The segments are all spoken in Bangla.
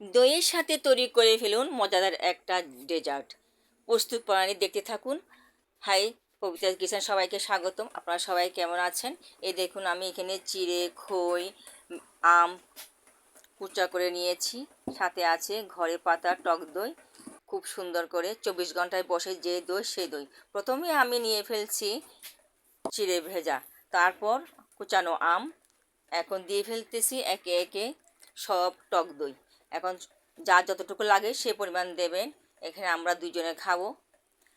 দইয়ের সাথে তৈরি করে ফেলুন মজাদার একটা ডেজার্ট। প্রস্তুত প্রণালী দেখতে থাকুন। হাই, পবিত্রা কিচেন সবাইকে স্বাগতম। আপনারা সবাই কেমন আছেন? এই দেখুন, আমি এখানে চিড়ে, খই, আম কুচা করে নিয়েছি। সাথে আছে ঘরে পাতা টক দই, খুব সুন্দর করে 24 ঘন্টায় বসে যে দই, সেই দই। প্রথমে আমি নিয়ে ফেলছি চিড়ে ভেজা, তারপর কুচানো আম। এখন দিয়ে ফেলতেছি একে একে সব টক দই। এখন যার যতটুকু লাগে সে পরিমাণ দেবেন। এখানে আমরা দুইজনে খাবো।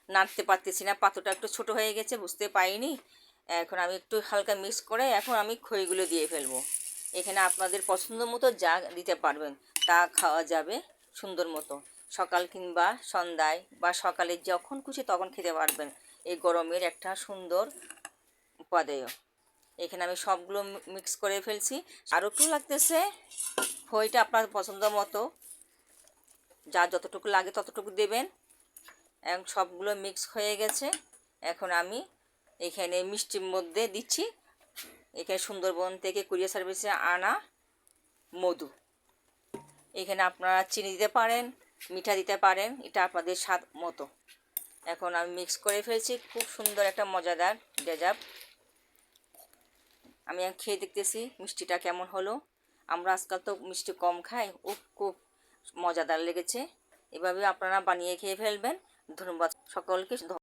নাড়তে পারতেছি না, পাত্রটা একটু ছোট হয়ে গেছে, বুঝতে পারিনি। এখন আমি একটু হালকা মিক্স করে এখন আমি খইগুলো দিয়ে ফেলবো। এখানে আপনাদের পছন্দ মতো যা দিতে পারবেন তা খাওয়া যাবে সুন্দর মতো। সকাল কিংবা সন্ধ্যায় বা সকালে যখন খুশি তখন খেতে পারবেন। এই গরমের একটা সুন্দর উপাদেয়। এখানে আমি সবগুলো মিক্স করে ফেলছি। আরও একটু লাগতেছে, খইটা আপনার পছন্দ মতো যা যতটুকু লাগে ততটুকু দেবেন। এখন সবগুলো মিক্স হয়ে গেছে। এখন আমি এখানে মিষ্টির মধ্যে দিচ্ছি এখানে সুন্দরবন থেকে কুরিয়ার সার্ভিসে আনা মধু। এখানে আপনারা চিনি দিতে পারেন, মিঠা দিতে পারেন, এটা আপনাদের স্বাদ মতো। এখন আমি মিক্স করে ফেলছি, খুব সুন্দর একটা মজাদার ডেজার্ট। আমি খেয়ে দেখতেছি মিষ্টিটা কেমন হলো। আমরা আজকাল তো মিষ্টি কম খাই, খুব মজাদার লেগেছে। এভাবে আপনারা বানিয়ে খেয়ে ফেলবেন। ধন্যবাদ সকলকে।